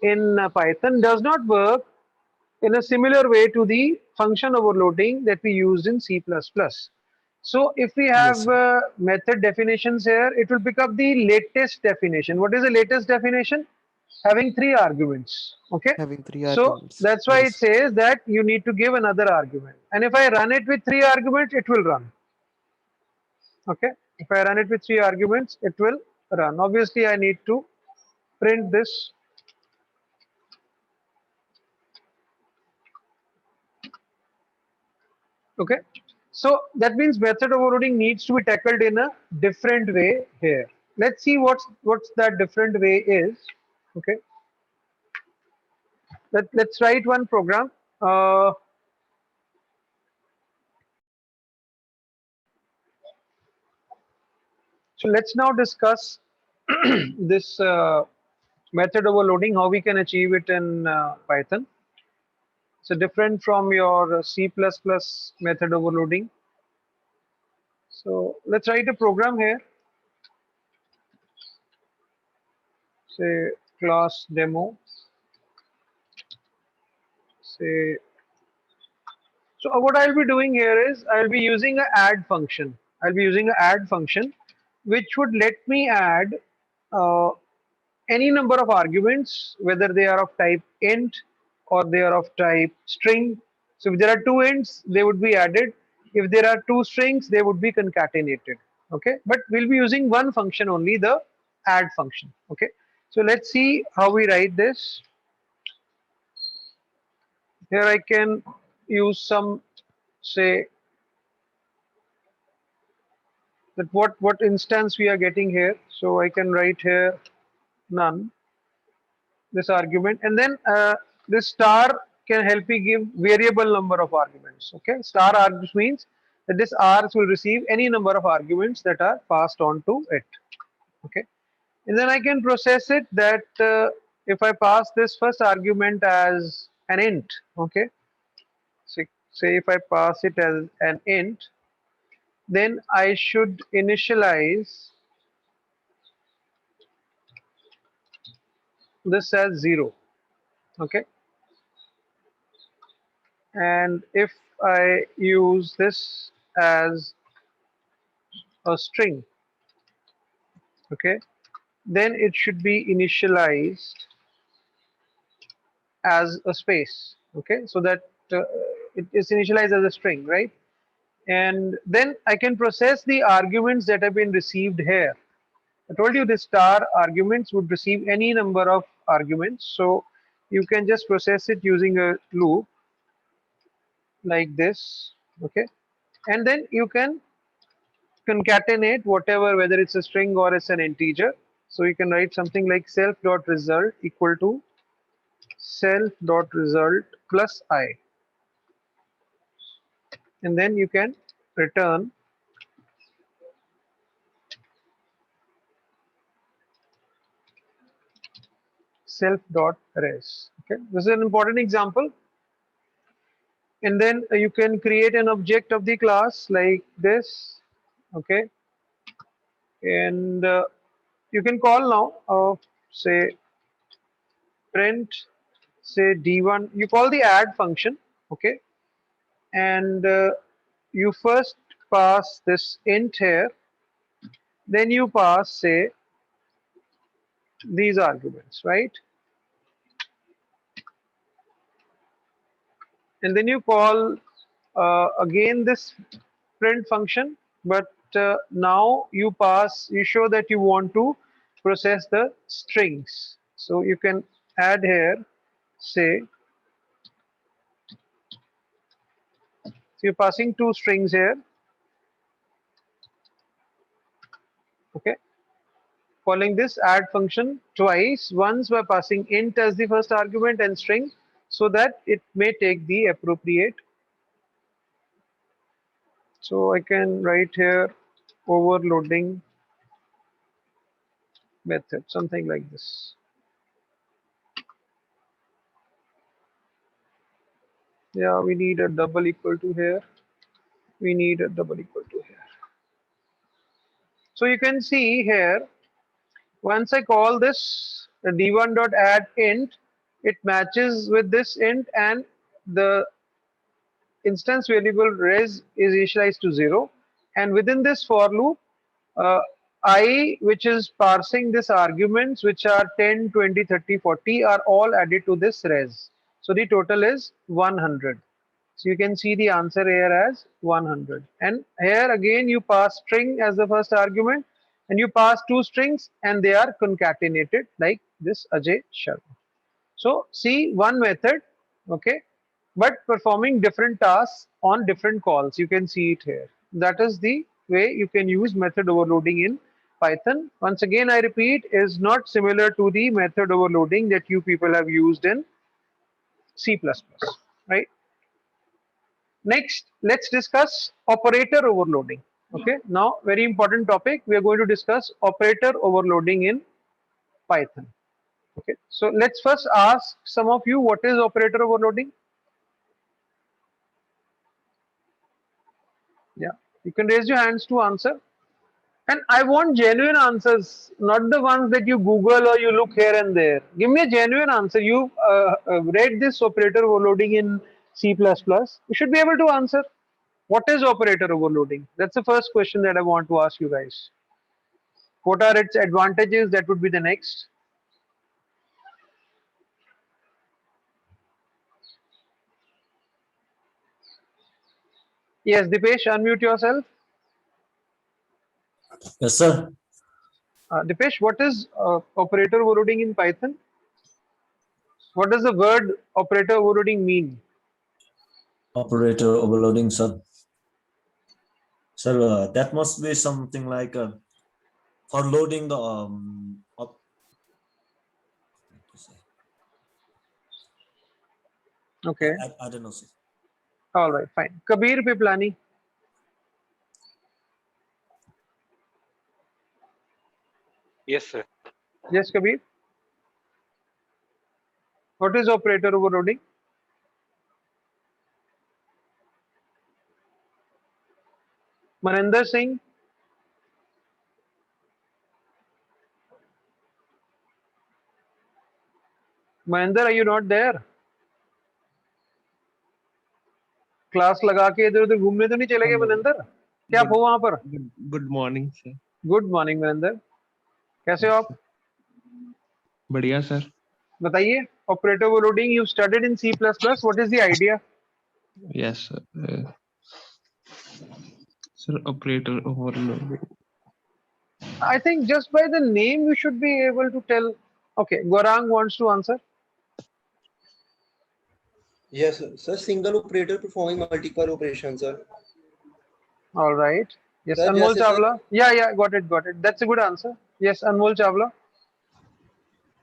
in Python does not work in a similar way to the function overloading that we used in C++. So if we have method definitions here, it will pick up the latest definition. What is the latest definition? Having three arguments. Okay. Having three So arguments. that's why it says that you need to give another argument. And if I run it with three arguments, it will run. Okay. If I run it with three arguments, it will run. Obviously, I need to print this. Okay. So that means method overloading needs to be tackled in a different way here. Let's see what's that different way is. Okay. Let's write one program. So let's now discuss this method overloading, how we can achieve it in Python. So different from your C++ method overloading. So let's write a program here. say class demo, say. So what I'll be doing here is I'll be using an add function. I'll be using an add function which would let me add any number of arguments, whether they are of type int or they are of type string. So if there are two ints, they would be added. If there are two strings, they would be concatenated. Okay, but we'll be using one function only, the add function. Okay, so let's see how we write this. Here I can use some, say, that what instance we are getting here. So I can write here none, this argument, and then this star can help me give variable number of arguments. Okay, star arguments means that this R will receive any number of arguments that are passed on to it. Okay, and then I can process it that if I pass this first argument as an int. Okay, so say if I pass it as an int, then I should initialize this as 0. Okay, and if I use this as a string, okay, then it should be initialized as a space. Okay, so that it is initialized as a string, right? And then I can process the arguments that have been received here. I told you this star arguments would receive any number of arguments, so you can just process it using a loop like this. Okay, and then you can concatenate whatever, whether it's a string or it's an integer. So you can write something like self.result equal to self.result plus I, and then you can return self.res. Okay, this is an important example. And then you can create an object of the class like this. Okay, and you can call now say print, say d1. You call the add function. Okay, and you first pass this int here, then you pass, say, these arguments, right? And then you call again this print function, but now you show that you want to process the strings. So you can add here, say, so you're passing two strings here. Okay, calling this add function twice, once by passing int as the first argument and string, so that it may take the appropriate. So I can write here overloading method, something like this. Yeah, we need a double equal to here. We need a double equal to here. So you can see here, once I call this d1.add int, it matches with this int, and the instance variable res is initialized to 0. And within this for loop, I, which is parsing this arguments, which are 10, 20, 30, 40, are all added to this res. So the total is 100. So you can see the answer here as 100. And here again you pass string as the first argument, and you pass two strings, and they are concatenated like this Ajay Sharma. So see, one method, okay, but performing different tasks on different calls. You can see it here. That is the way you can use method overloading in Python. Once again, I repeat, is not similar to the method overloading that you people have used in C++, right? Next, let's discuss operator overloading. Okay, now very important topic. We are going to discuss operator overloading in Python. Okay, so let's first ask some of you, what is operator overloading? Yeah, you can raise your hands to answer. And I want genuine answers, not the ones that you Google or you look here and there. Give me a genuine answer. You read this operator overloading in C++. You should be able to answer. What is operator overloading? That's the first question that I want to ask you guys. What are its advantages? That would be the next. Yes, Dipesh, unmute yourself. Yes, sir. Dipesh, what is operator overloading in Python? What does the word operator overloading mean? Operator overloading, sir. Sir, that must be something like for loading the Okay. I don't know, sir. All right, fine. Kabir Piplani. Yes, sir. Yes, Kabir. What is operator overloading? Maninder Singh. Maninder, are you not there? Class लगा के इधर उधर घूमने तो नहीं चले गए मनिंदर? क्या हो वहां पर? Good morning sir. Good morning Maninder, कैसे हो आप? बढ़िया सर। बताइए, operator overloading you studied in C++, what is the idea? Yes sir, operator overloading, I think just by the name you should be able to tell. Okay, Gaurang wants to answer. Yes, sir. Single operator performing multiple operations, sir. All right. Yes, Sir, Anmol yes, sir. Chawla. Yeah, got it. That's a good answer. Yes, Anmol Chawla.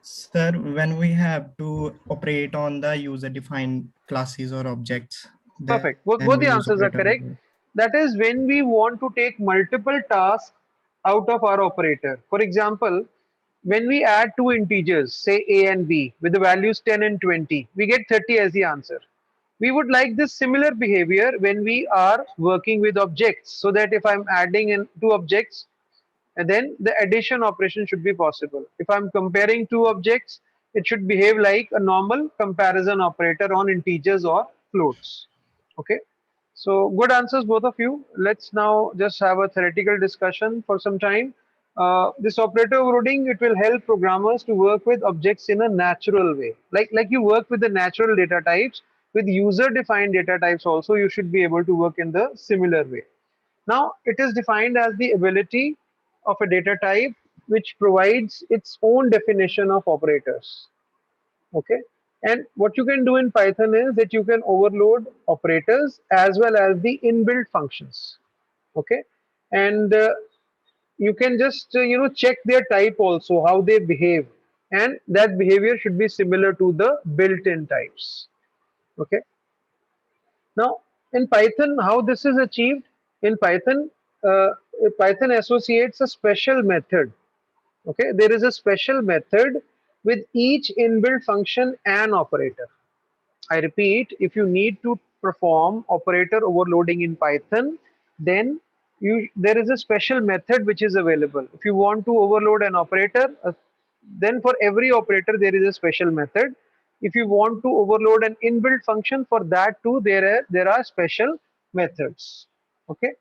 Sir, when we have to operate on the user-defined classes or objects. Perfect. Both then the we use answers are operator correct. overload. That is when we want to take multiple tasks out of our operator. For example, when we add two integers, say a and b, with the values 10 and 20, we get 30 as the answer. We would like this similar behavior when we are working with objects, so that if I'm adding in two objects, and then the addition operation should be possible. If I'm comparing two objects, it should behave like a normal comparison operator on integers or floats. Okay. So good answers, both of you. Let's now just have a theoretical discussion for some time. This operator overloading, it will help programmers to work with objects in a natural way. Like you work with the natural data types, with user-defined data types also, you should be able to work in the similar way. Now, it is defined as the ability of a data type which provides its own definition of operators. Okay. And what you can do in Python is that you can overload operators as well as the inbuilt functions. Okay. And you can just check their type also, how they behave, and that behavior should be similar to the built-in types. Okay. Now in Python, how this is achieved? In Python, Python associates a special method. Okay, there is a special method with each inbuilt function and operator. I repeat, if you need to perform operator overloading in Python, then there is a special method which is available. If you want to overload an operator, then for every operator there is a special method. If you want to overload an inbuilt function, for that too there are special methods. Okay,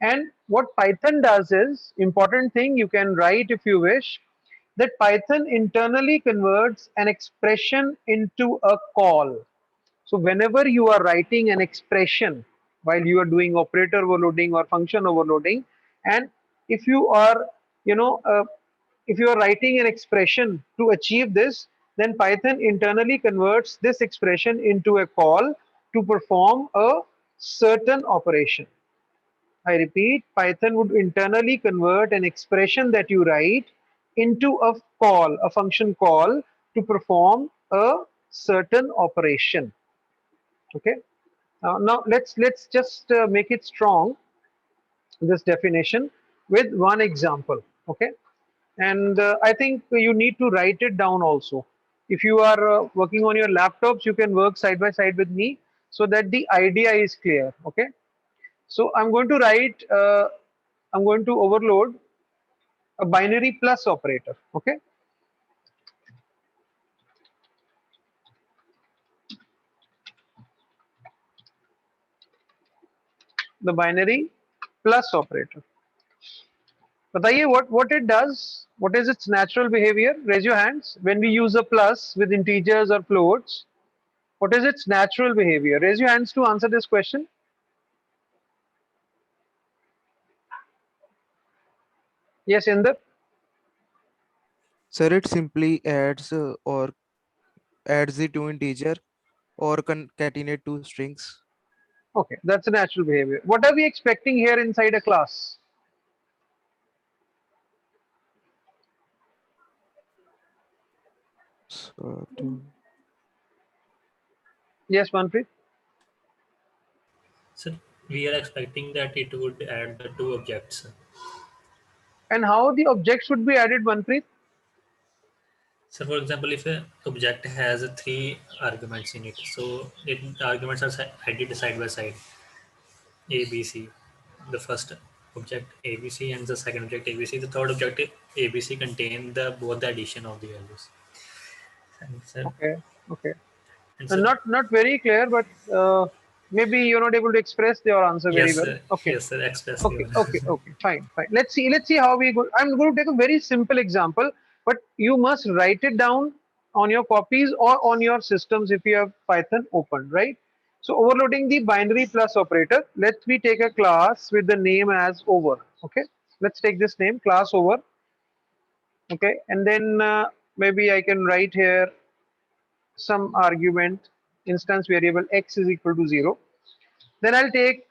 and what Python does is, important thing you can write if you wish, that Python internally converts an expression into a call. So whenever you are writing an expression while you are doing operator overloading or function overloading, and if you are if you are writing an expression to achieve this, then Python internally converts this expression into a call to perform a certain operation. I repeat, Python would internally convert an expression that you write into a call, a function call, to perform a certain operation. Okay. Now let's just make it strong, this definition, with one example. Okay. And I think you need to write it down also. If you are working on your laptops, you can work side by side with me so that the idea is clear. Okay. So I'm going to write, I'm going to overload a binary plus operator. Okay. The binary plus operator. बताइए what it does, what is its natural behavior? Raise your hands. When we use a plus with integers or floats, what is its natural behavior? Raise your hands to answer this question. Yes, Inder. Sir, it simply adds or adds the two integer or concatenate two strings. Okay, that's a natural behavior. What are we expecting here inside a class? So, Yes, Manpreet. So we are expecting that it would add the two objects. And how the objects would be added, Manpreet? So for example, if an object has three arguments in it, so the arguments are added side by side, A, B, C. The first object ABC and the second object ABC. The third object ABC contain both the addition of the values. And so, Okay, okay. and so Not very clear, but maybe you're not able to express your answer very well. Okay. yes, sir, express Okay, okay, okay, fine, fine. Let's see how we go. I'm going to take a very simple example, but you must write it down on your copies or on your systems if you have Python open, right? So overloading the binary plus operator, let me take a class with the name as over. Okay, let's take this name, class over. Okay, and then maybe I can write here some argument, instance variable x is equal to 0. Then I'll take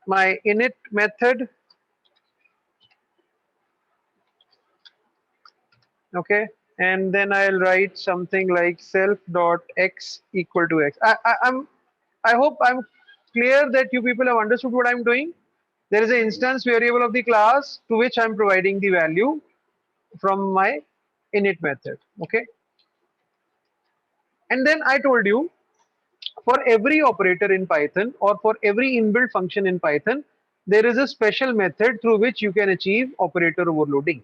my init method. Okay, and then I'll write something like self dot x equal to x. I hope I'm clear that you people have understood what I'm doing. There is an instance variable of the class to which I'm providing the value from my init method. Okay, and then I told you for every operator in Python or for every inbuilt function in Python, there is a special method through which you can achieve operator overloading.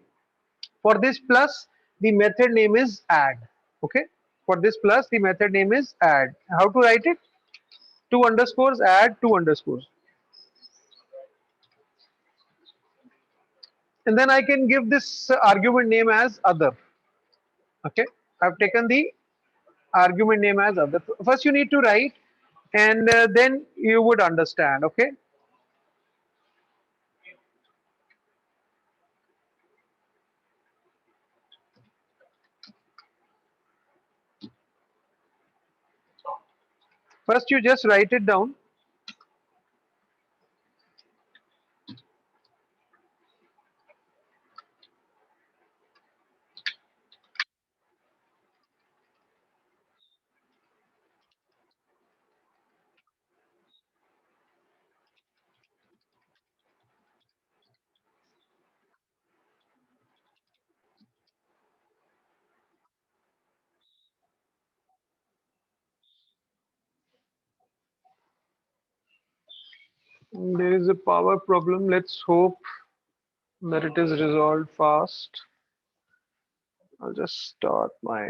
For this plus, the method name is add. Okay. For this plus, the method name is add. How to write it? Two underscores, add two underscores. And then I can give this argument name as other. Okay. I've taken the argument name as other. First, you need to write, and then you would understand. Okay. First, you just write it down. There is a power problem. Let's hope that it is resolved fast. I'll just start my